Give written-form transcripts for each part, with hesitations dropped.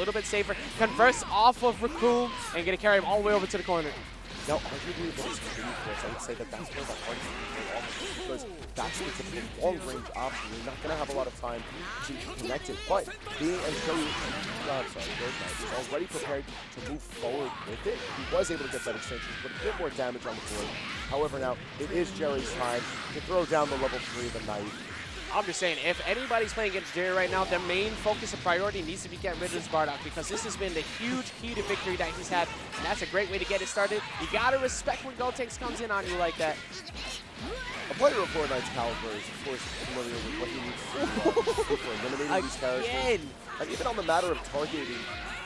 little bit safer. Converts off of Raccoon and going to carry him all the way over to the corner. Now, arguably, if it's I would say that that's where the hardest thing is, because that's the typical long-range option. You're not going to have a lot of time to connect it, but being as Joey, was already prepared to move forward with it, he was able to get that extension, put a bit more damage on the board. However, now, it is Jerry's time to throw down the level 3 of the night. I'm just saying, if anybody's playing against Jerry right now, their main focus and priority needs to be getting rid of this Bardock, because this has been the huge key to victory that he's had, and that's a great way to get it started. You gotta respect when Gotenks comes in on you like that. A player of Fortnite's caliber is, of course, familiar with what he needs to do for eliminating these characters. And even on the matter of targeting,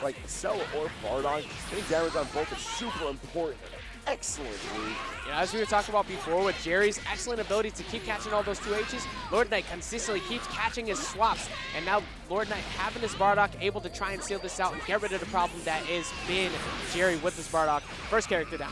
like Cell or Bardock, getting damage on both is super important. Excellent read. As we were talking about before, with Jerry's excellent ability to keep catching all those 2Hs, Lord Knight consistently keeps catching his swaps. And now Lord Knight having his Bardock able to try and seal this out and get rid of the problem that has been Jerry with this Bardock. First character down.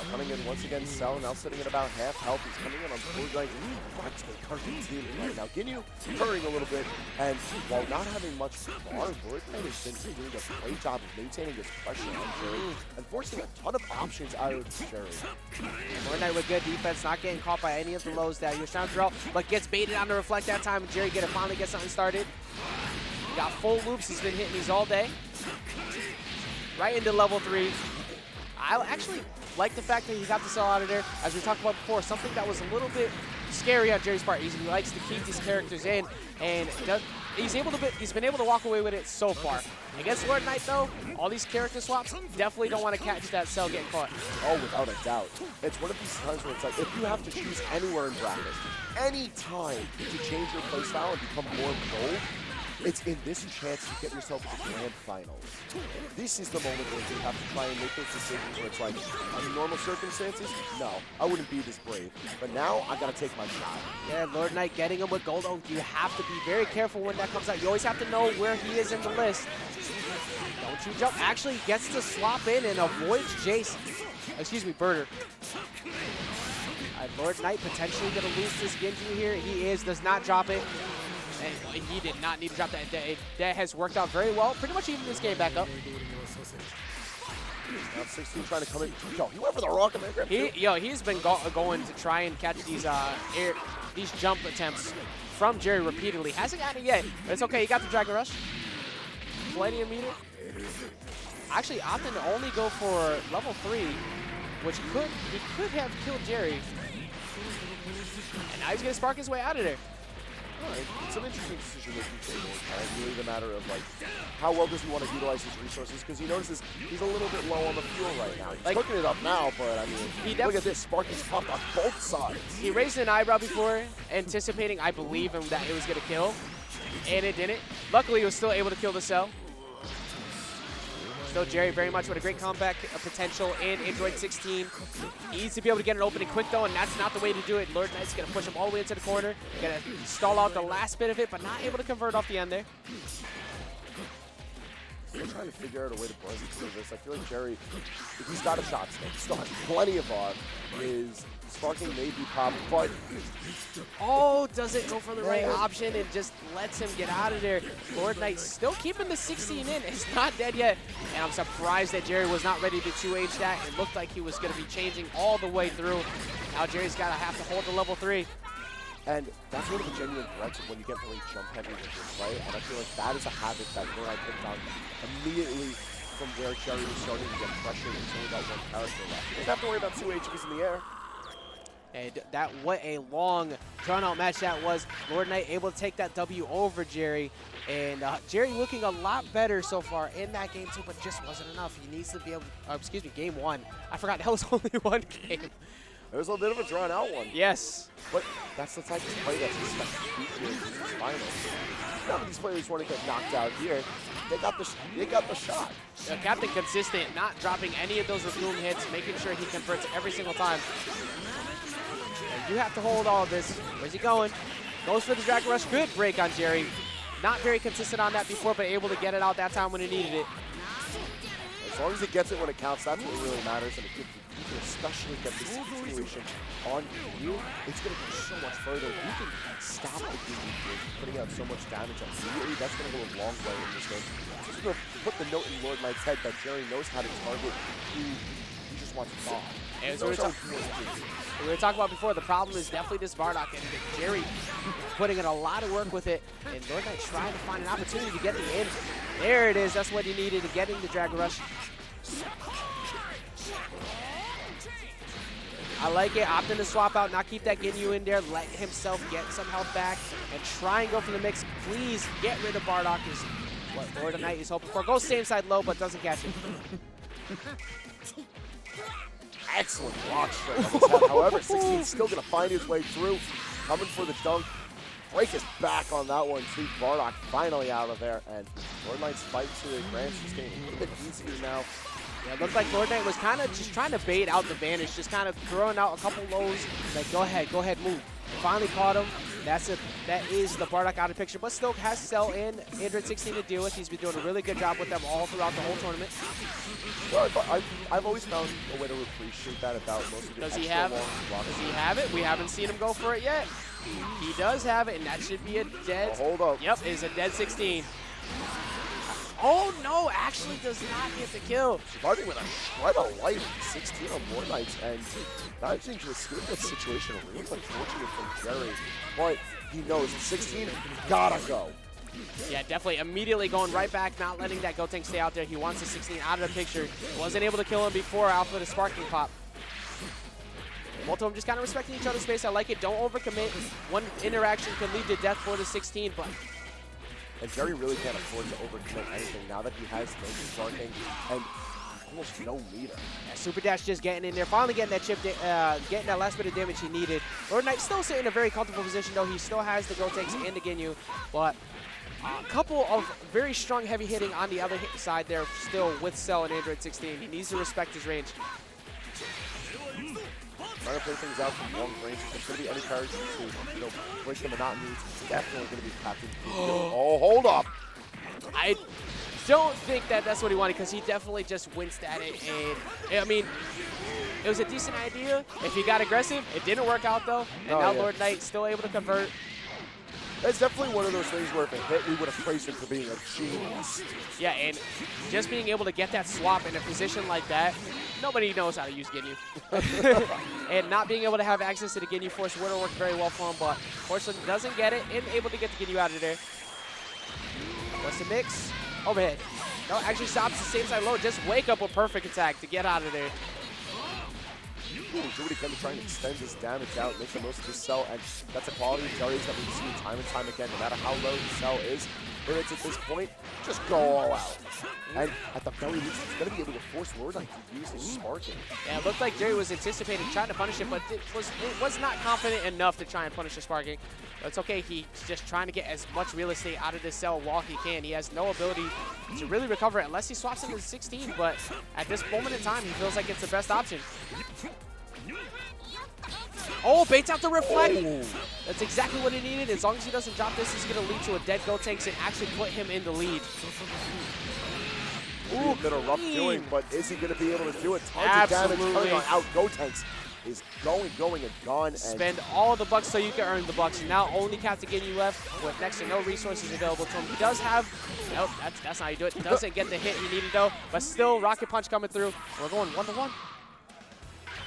Coming in once again, Cell now sitting at about half health. He's coming in on Blue Knight's encouraging team right now. Ginyu hurrying a little bit, and while not having much bar, Lord Knight has been doing a great job of maintaining his pressure on Jerry and forcing a ton of options out of Jerry. Lord Knight with good defense, not getting caught by any of the lows that he was trying to throw, but gets baited on the reflect that time, and Jerry finally gets something started. He got full loops, he's been hitting these all day. Right into level 3. I actually like the fact that he got the Cell out of there. As we talked about before, something that was a little bit scary on Jerry's part. He likes to keep these characters in, and he's been able to walk away with it so far. Against Lord Knight, though, all these character swaps definitely don't want to catch that Cell getting caught. Oh, without a doubt. It's one of these times where it's like, if you have to choose anywhere in bracket, any time to change your playstyle and become more bold, it's in this chance to get yourself to the grand finals. This is the moment where you have to try and make those decisions where it's like, under normal circumstances, no, I wouldn't be this brave. But now, I gotta take my shot. Yeah, Lord Knight getting him with gold. Oh, you have to be very careful when that comes out. You always have to know where he is in the list. Don't you jump. Actually gets to swap in and avoids Jason. Excuse me, Birder. Lord Knight potentially gonna lose this Genji here. He does not drop it. And he did not need to drop that. That has worked out very well. Pretty much even this game back up. Now 16 trying to come in. Yo, he went for the rocket, man. He's been going to try and catch these these jump attempts from Jerry repeatedly. Hasn't gotten it yet, but it's okay. He got the Dragon Rush. Plenty of meter. Actually opting to only go for level 3, which he could have killed Jerry. And now he's gonna spark his way out of there. Right. It's an interesting decision-making table. Really the matter of, like, how well does he want to utilize his resources? Because he notices he's a little bit low on the fuel right now. He's cooking it up now, but, I mean, look at this. Sparky's popped on both sides. He raised an eyebrow before, anticipating, I believe, him that it was going to kill, and it didn't. Luckily, he was still able to kill the Cell. Still Jerry very much with a great comeback potential in Android 16. He needs to be able to get it open and quick, though, and that's not the way to do it. Lord Knight's going to push him all the way into the corner. Going to stall out the last bit of it, but not able to convert off the end there. Still trying to figure out a way to burn through this. I feel like Jerry, he's got a shot still. He still has plenty of bar. His sparking may be popped, but... Oh, does it go for the right option and just lets him get out of there. Lord Knight still keeping the 16 in. It's not dead yet. And I'm surprised that Jerry was not ready to 2H that. It looked like he was going to be changing all the way through. Now Jerry's got to have to hold the level 3. And that's one of the genuine threats of when you get really jump heavy with your play. And I feel like that is a habit that Lord Knight picked on immediately from where Jerry was starting to get pressured. There's only got one character left. You don't have to worry about 2Hs in the air. And what a long, drawn-out match that was. Lord Knight able to take that W over Jerry. And Jerry looking a lot better so far in that game, too, but just wasn't enough. He needs to be able to, excuse me, game 1. I forgot that was only one game. It was a bit of a drawn-out one. Yes. But that's the type of play that's expected to beat here in these finals. None of these players want to get knocked out here. They got the shot. Captain consistent, not dropping any of those Raccoon hits, making sure he converts every single time. And you have to hold all of this. Where's he going? Goes for the Dragon Rush. Good break on Jerry. Not very consistent on that before, but able to get it out that time when he needed it. As long as it gets it when it counts, that's what really matters. And if you can especially get this continuation on you, it's going to go so much further. You can stop the Ginyu Force, putting out so much damage immediately. That's going to go a long way in this game. So it's going to put the note in Lord Knight's head that Jerry knows how to target who he just wants to stop. As we were talking about before, the problem is definitely this Bardock, and Jerry putting in a lot of work with it, and Lord Knight trying to find an opportunity to get the in. There it is. That's what he needed to get into Dragon Rush. I like it. Opt in to swap out, not keep that Ginyu in there, let himself get some health back, and try and go for the mix. Please get rid of Bardock is what Lord Knight is hoping for. Goes same side low, but doesn't catch it. Excellent block strike. However, 16 still going to find his way through. Coming for the dunk. Break his back on that one, too. Bardock finally out of there. And Lord Knight's fight to the Grand is getting a little bit easier now. Yeah, it looked like Lord Knight was kind of just trying to bait out the Vanish, just kind of throwing out a couple lows. Like, go ahead, move. Finally caught him. That is the Bardock out of picture, but still has Cell and Android 16 to deal with. He's been doing a really good job with them all throughout the whole tournament. Well, I've always found a way to appreciate that about most of the Does he have it? We haven't seen him go for it yet. He does have it, and that should be a dead. Oh, hold up. Yep, it's a dead 16. Oh no, actually does not get the kill. Surviving with a shred of life, 16 on Lord Knights, and managing to escape that situation. Really unfortunate from Jerry, but he knows 16 gotta go. Yeah, definitely immediately going right back, not letting that Gotenks stay out there. He wants the 16 out of the picture. Wasn't able to kill him before Alpha the Sparking Pop. Both of them just kind of respecting each other's space. I like it. Don't overcommit. One interaction can lead to death for the 16, but and Jerry really can't afford to overcommit anything now that he has no sparking and almost no meter. Yeah, Super Dash just getting in there, finally getting that chip, getting that last bit of damage he needed. Lord Knight still sitting in a very comfortable position, though. He still has the Gotenks and the Ginyu, but a couple of very strong heavy hitting on the other side there still with Cell and Android 16. He needs to respect his range. Trying to play things out from long range. If there's going to be any courage to break the monotony, it's definitely going to be Captain. Oh, hold up. I don't think that that's what he wanted, because he definitely just winced at it. And I mean, it was a decent idea. If he got aggressive, it didn't work out though. And now Lord Knight still able to convert. It's definitely one of those things where if it hit, we would have praised him for being a genius. Yeah, and just being able to get that swap in a position like that, nobody knows how to use Ginyu. And not being able to have access to the Ginyu Force would have worked very well for him, but fortunately doesn't get it and able to get the Ginyu out of there. What's the mix? Overhead. No, actually stops the same side low. Just wake up with perfect attack to get out of there. Do what he can to try and extend his damage out, make the most of his Cell, and that's a quality of Jerry's that we've seen time and time again. No matter how low the Cell is, where it's at this point, just go all out. And at the very least, he's going to be able to force Lord Knight to use his sparking. Yeah, it looked like Jerry was anticipating trying to punish it, but it was not confident enough to try and punish the sparking. But it's okay. He's just trying to get as much real estate out of this Cell while he can. He has no ability to really recover it unless he swaps into the 16, but at this moment in time, he feels like it's the best option. Oh, baits out the reflect. Oh. That's exactly what he needed. As long as he doesn't drop this, he's going to lead to a dead Gotenks and actually put him in the lead. Ooh, a bit of rough doing, but is he going to be able to do it? Tons of damage coming on out. Gotenks is going, and gone. And spend all of the bucks so you can earn the bucks. Now only Captain Ginyu left with next to no resources available to him. He does have, nope, that's not how you do it. Doesn't get the hit he needed though, but still Rocket Punch coming through. We're going 1-1.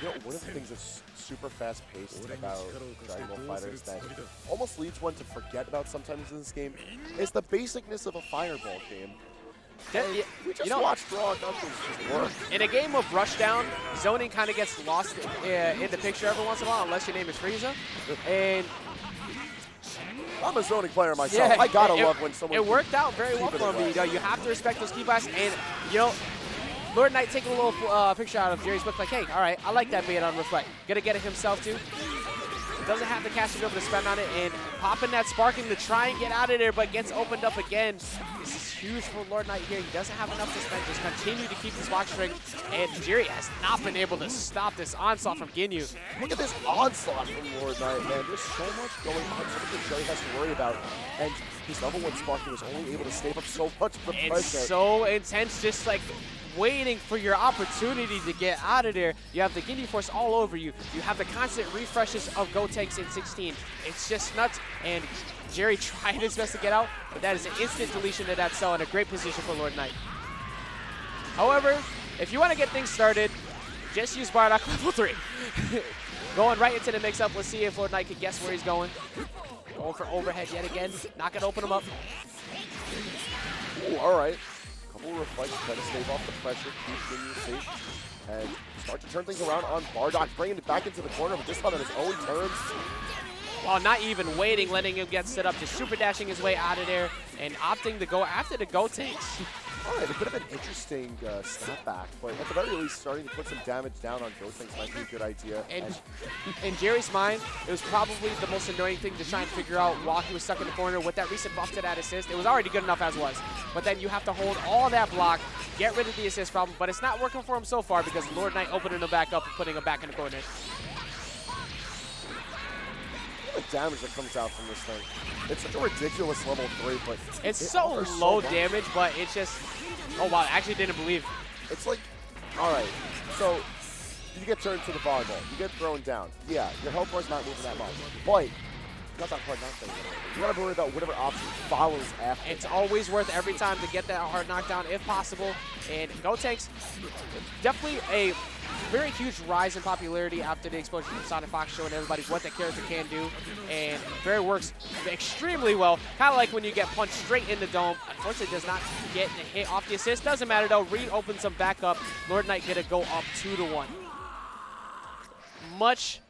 You know, one of the things that's super fast-paced about Dragon Ball FighterZ that almost leads one to forget about sometimes in this game is the basicness of a Fireball game. We just watched Raw Knuckles just work. In a game of Rushdown, zoning kind of gets lost in the picture every once in a while, unless your name is Frieza. And I'm a zoning player myself. Yeah, I gotta love when someone. It worked out very well for me. You have to respect those key blasts, and you know, Lord Knight taking a little picture out of Jerry's book, like, hey, all right, I like that bait on reflect. Gonna get it himself too. Doesn't have the cash to be able to spend on it, and popping that sparking to try and get out of there, but gets opened up again. This is huge for Lord Knight here. He doesn't have enough to spend. Just continue to keep this watch string, and Jerry has not been able to stop this onslaught from Ginyu. Look at this onslaught from Lord Knight, man. There's so much going on, something Jerry has to worry about, and his level 1 sparking was only able to stave up so much of the pressure. It's so intense, just like waiting for your opportunity to get out of there. You have the Gindy Force all over you. You have the constant refreshes of Gotenks in 16. It's just nuts, and Jerry tried his best to get out, but that is an instant deletion to that cell and a great position for Lord Knight. However, if you want to get things started, just use Bardock level 3. Going right into the mix-up. Let's see if Lord Knight can guess where he's going. Going for overhead yet again. Not going to open him up. Ooh, all right. Couple of reflects, try to stave off the pressure, keep Ginyu safe, and start to turn things around on Bardock, bringing it back into the corner, but this time on his own terms. Well, not even waiting, letting him get set up, just super dashing his way out of there and opting to go after the Gotenks. All right, a bit of an interesting snapback, but at the very least, starting to put some damage down on Gotenks might be a good idea. And in Jerry's mind, it was probably the most annoying thing to try and figure out while he was stuck in the corner with that recent buff to that assist. It was already good enough as was, but then you have to hold all that block, get rid of the assist problem, but it's not working for him so far because Lord Knight opening him back up and putting him back in the corner. The damage that comes out from this thing. It's such a ridiculous level 3, but it's so low damage, but it's just, oh wow, I actually didn't believe. It's like, all right, so you get turned to the volleyball, you get thrown down. Yeah, your health bar's not moving that much, but you got that hard knockdown. You gotta worry about whatever option follows after. It's always worth every time to get that hard knockdown if possible, and Gotenks, definitely a very huge rise in popularity after the exposure from Sonic Fox showing everybody what that character can do, and very works extremely well. Kind of like when you get punched straight in the dome. Unfortunately, does not get a hit off the assist. Doesn't matter though. Reed opens him back up. Lord Knight gonna go up 2-1. Much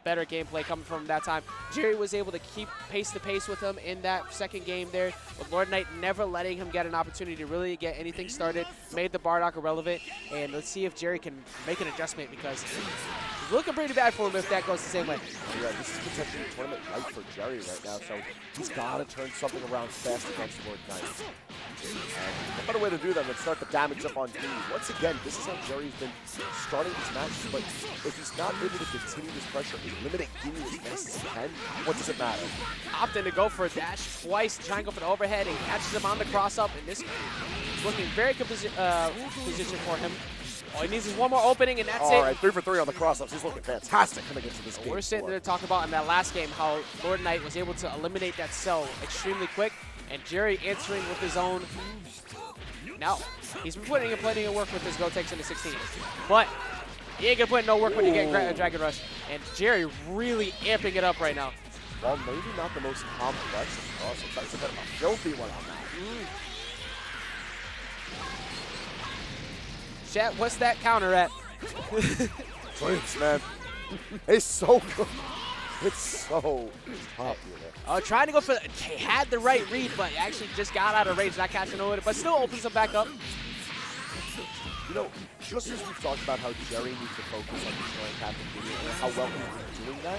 better gameplay coming from that time. Jerry was able to keep pace with him in that second game there, but Lord Knight never letting him get an opportunity to really get anything started, made the Bardock irrelevant, and let's see if Jerry can make an adjustment because it's looking pretty bad for him if that goes the same way. Yeah, this is potentially a tournament right for Jerry right now, so he's got to turn something around fast against Lord Knight. No better way to do that than start the damage up on Ginyu. Once again, this is how Jerry's been starting these matches, but if he's not able to continue this pressure and eliminate Ginyu as fast as he can, what does it matter? Opting to go for a dash twice, trying to go for the overhead, and catches him on the cross-up, and this is looking very good position for him. All he needs is one more opening, and that's it. All right, 3 for 3 on the cross-ups. He's looking fantastic coming into this game. We're sitting there talking about in that last game how Lord Knight was able to eliminate that cell extremely quick, and Jerry answering with his own. Now, he's been putting in plenty of work with his Gotenks in the 16, but he ain't gonna put in no work when you get Dragon Rush, and Jerry really amping it up right now. Well, maybe not the most complex of cross-ups. That's a bit of a filthy one on that. Chat, what's that counter at? Twins, man. It's so good. It's so popular. Trying to go for he had the right read, but actually just got out of range, not catching over it, but still opens him back up. You know, just as we've talked about how Jerry needs to focus on destroying Captain Ginyu and how well he's been doing that,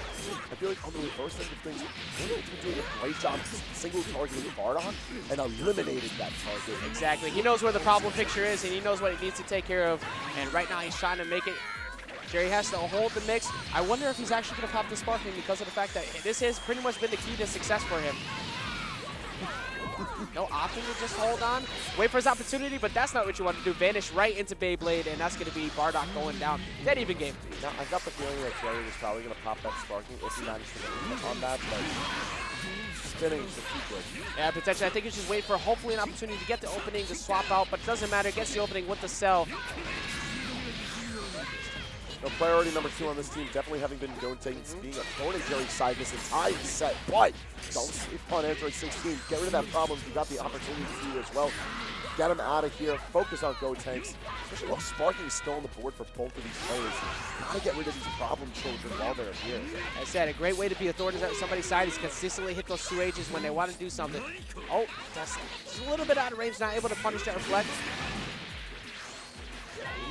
I feel like on the reverse end of things, Ginny's been doing a great job single targeting Bardock and eliminating that target. Exactly. He knows where the problem picture is, and he knows what he needs to take care of. And right now he's trying to make it. Jerry has to hold the mix. I wonder if he's actually going to pop the sparking because of the fact that this has pretty much been the key to success for him. No, opting to just hold on, wait for his opportunity, but that's not what you want to do. Vanish right into Beyblade, and that's going to be Bardock going down. Dead even game. Now, I got the feeling that Jerry was probably going to pop that sparking if he managed to get on that, but spinning should be good. Yeah, potentially. I think he's just waiting for hopefully an opportunity to get the opening to swap out, but it doesn't matter. Gets the opening with the cell. No, priority number 2 on this team, definitely having been Gotenks, being a thorn in Jerry's side this entire set, but don't sleep on Android 16. Get rid of that problem if you got the opportunity to as well. Get him out of here, focus on Gotenks, especially while Sparking is still on the board for both of these players. You gotta get rid of these problem children while they're here. As I said, a great way to be a thorn is at somebody's side is consistently hit those 2 H's when they want to do something. Oh, that's just a little bit out of range, not able to punish that reflect.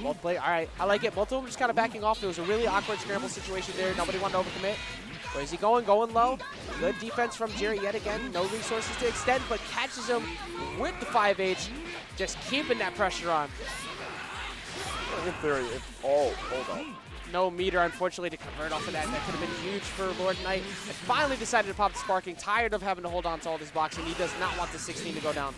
Both play, all right, I like it. Both of them just kind of backing off. There was a really awkward scramble situation there. Nobody wanted to overcommit. Where is he going? Going low. Good defense from Jerry yet again. No resources to extend, but catches him with the 5H. Just keeping that pressure on. In theory, if, oh, hold on. No meter, unfortunately, to convert off of that. That could have been huge for Lord Knight. And finally decided to pop the sparking. Tired of having to hold on to all this boxing. He does not want the 16 to go down.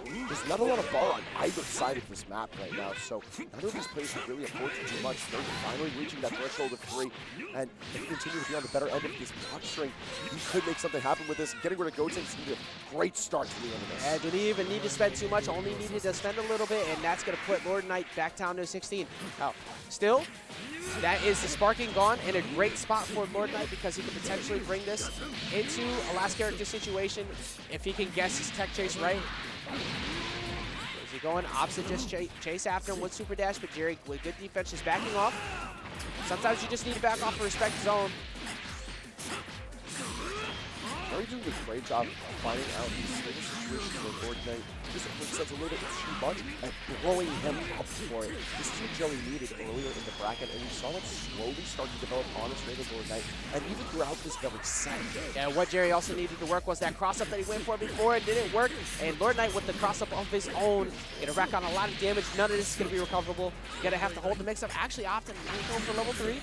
there's not a lot of bar on either side of this map right now, so none of these players can really afford to do much. They're finally reaching that threshold of 3, and if you continue to be on the better end of this block string, you could make something happen with this. Getting rid of Gotenks is going to be a great start to the end of this. Yeah, didn't even need to spend too much, only needed to spend a little bit, and that's going to put Lord Knight back down to 16. Now, still, that is the sparking gone in a great spot for Lord Knight because he could potentially bring this into a last character situation if he can guess his tech chase right. Is he going opposite, just chase after him with super dash, but Jerry with good defense just backing off. Sometimes you just need to back off for respect zone. Jerry doing a great job of finding out these little situations where Lord Knight just puts a little bit too much and blowing him up for it. This is what Jerry needed earlier in the bracket, and we saw that slowly start to develop on his way to Lord Knight, and even throughout this very set. Yeah, what Jerry also needed to work was that cross-up that he went for before. It didn't work, and Lord Knight with the cross-up of his own, gonna rack on a lot of damage. None of this is gonna be recoverable. Gonna have to hold the mix-up. Actually opting not going for level 3.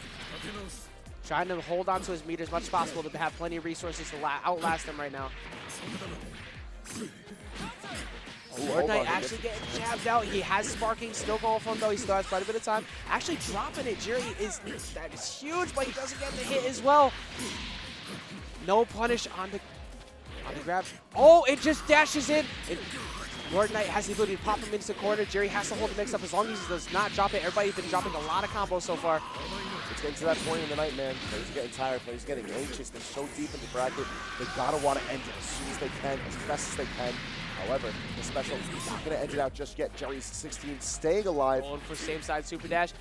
Trying to hold on to his meter as much as possible to have plenty of resources to outlast him right now. Lord Knight actually getting jabbed out. He has sparking still going for him though. He still has quite a bit of time. Actually dropping it. Jerry that is huge, but he doesn't get the hit as well. No punish on the grab. Oh, it just dashes in. Lord Knight has the ability to pop him into the corner. Jerry has to hold the mix up as long as he does not drop it. Everybody's been dropping a lot of combos so far. It's getting to that point in the night, man. Players are getting tired. Players are getting anxious. They're so deep in the bracket. They gotta want to end it as soon as they can, as best as they can. However, the special is not going to end it out just yet. Jerry's 16 staying alive. Going for same side super dash.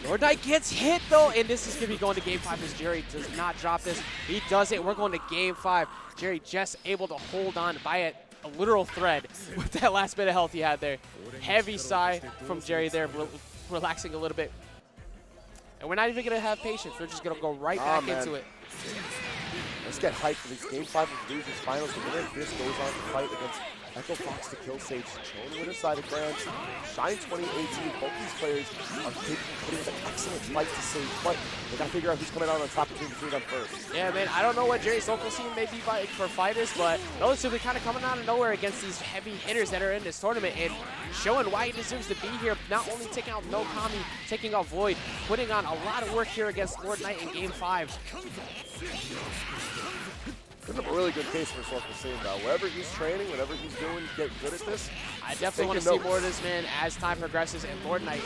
Lord Knight gets hit though, and this is going to be going to game 5 as Jerry does not drop this. He does it. We're going to game 5. Jerry just able to hold on by a literal thread with that last bit of health he had there. Heavy sigh from Jerry there, relaxing a little bit. And we're not even going to have patience. We're just going to go right back into it. Let's get hyped for these Game 5 of Losers Finals. The winner of this goes on to fight against Echo Fox to kill Sage. Shown the winner side of Grants. Shine 2018. Both these players are putting an excellent fight to Sage, but they got to figure out who's coming out on top between them first. Yeah, man, I don't know what Jerry's local scene may be for fighters, but relatively kind of coming out of nowhere against these heavy hitters that are in this tournament and showing why he deserves to be here. Not only taking out No Kami, taking out Void, putting on a lot of work here against Lord Knight in Game 5. Putting up a really good case for his local scene, though. Wherever he's training, whatever he's doing, get good at this. I definitely want to see more of this man as time progresses. And Lord Knight,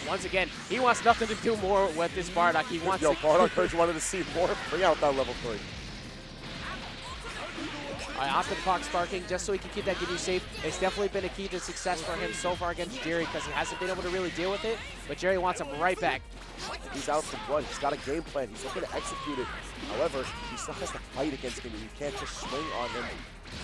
once again, he wants nothing to do more with this Bardock. He wants to. Bardock Coach wanted to see more. Bring out that level 3. I opted to block sparking just so he can keep that Ginyu safe. It's definitely been a key to success for him so far against Jerry because he hasn't been able to really deal with it. But Jerry wants him right back. He's out for blood. He's got a game plan. He's looking to execute it. However, he still has to fight against him. You can't just swing on him.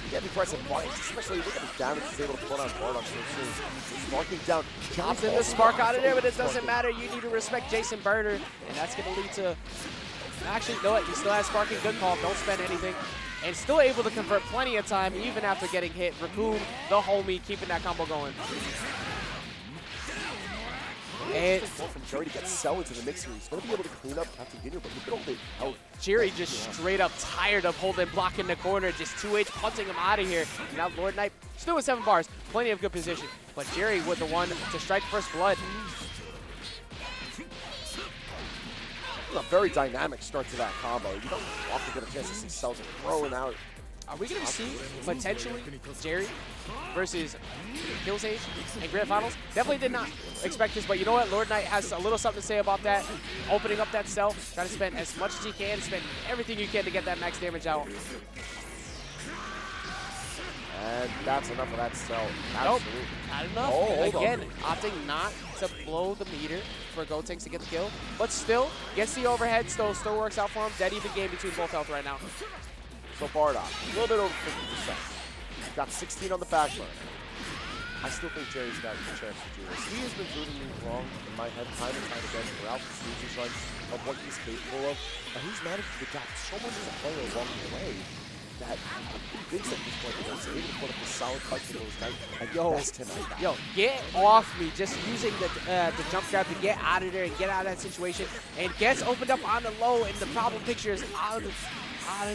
You can't be pressing buttons, especially look at the damage he's able to put on Bardock so soon. He's marking down. Chops in the spark out of there, but it doesn't matter. You need to respect Jason Birder, and that's going to lead to... Actually, you know what? He still has sparking. Good call. Don't spend anything. And still able to convert plenty of time, even after getting hit. Raccoon, the homie, keeping that combo going. And from Jerry to get Cell into the mix here. He's going to be able to clean up Captain Ginyu, but look at all the health. Jerry just straight up tired of holding block in the corner, just 2H punting him out of here. Now Lord Knight still with 7 bars, plenty of good position. But Jerry with the one to strike first blood. A very dynamic start to that combo. You don't often get a chance to see Cell just throwing out. Are we going to see potentially Jerry versus Kill Sage in Grand Finals? Definitely did not expect this, but you know what? Lord Knight has a little something to say about that. Opening up that cell, trying to spend as much as he can, spend everything you can to get that max damage out. And that's enough of that cell. Nope, not enough. Oh, again, opting not to blow the meter for Gotenks to get the kill, but still gets the overhead, still works out for him. Dead even game between both health right now. So Bardock, a little bit over 50%. Got 16 on the back burner. I still think Jerry's got a good chance to do this. He has been proving me wrong in my head time and time again throughout this losers run of what he's capable of. And he's managed to adapt so much as a player along the way that I'm convinced at this point that he's able to put up a solid fight for those guys and best him out. Yo, get off me. Just using the jump grab to get out of there and get out of that situation. And gets opened up on the low, and the problem picture is out of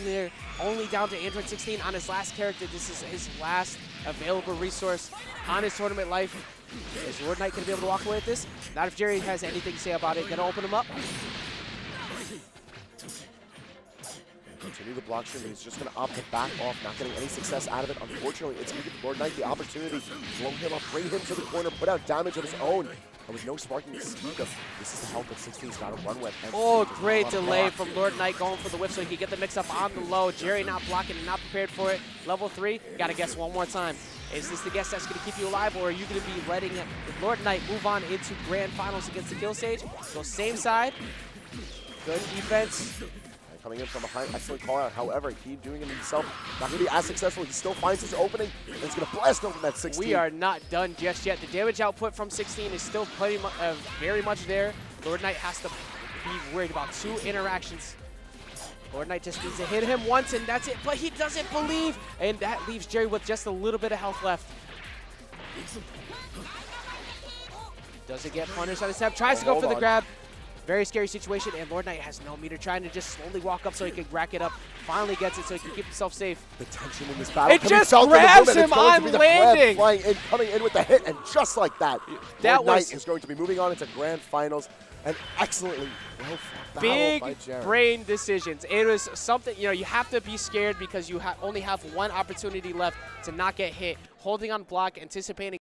there. Only down to Android 16 on his last character. This is his last available resource on his tournament life. Is Lord Knight going to be able to walk away with this? Not if Jerry has anything to say about it. Going to open him up. Continue the block stream, but he's just going to opt to back off, not getting any success out of it. Unfortunately, it's going to give Lord Knight the opportunity to blow him up, bring him to the corner, put out damage of his own. And with no sparking to speak of, this is the help that 16's got to run with. And oh, great delay from Lord Knight going for the whip so he can get the mix-up on the low. Jerry not blocking and not prepared for it. Level 3, got to guess one more time. Is this the guess that's going to keep you alive, or are you going to be letting Lord Knight move on into grand finals against the kill stage? So same side. Good defense. Coming in from behind, excellent call out. However, he doing it himself, not going to be as successful. He still finds his opening, and he's going to blast open that 16. We are not done just yet. The damage output from 16 is still pretty very much there. Lord Knight has to be worried about 2 interactions. Lord Knight just needs to hit him once, and that's it. But he doesn't believe, and that leaves Jerry with just a little bit of health left. Doesn't get punished on his step. Tries to go for the grab. Very scary situation, and Lord Knight has no meter, trying to just slowly walk up so he can rack it up. Finally gets it so he can keep himself safe. The tension in this battle. It just grabs him on landing. Flying in, coming in with the hit, and just like that, Lord Knight is going to be moving on into grand finals. And excellently well fought battle by Jerry. Big brain decisions. It was something, you know, you have to be scared because you only have one opportunity left to not get hit. Holding on block, anticipating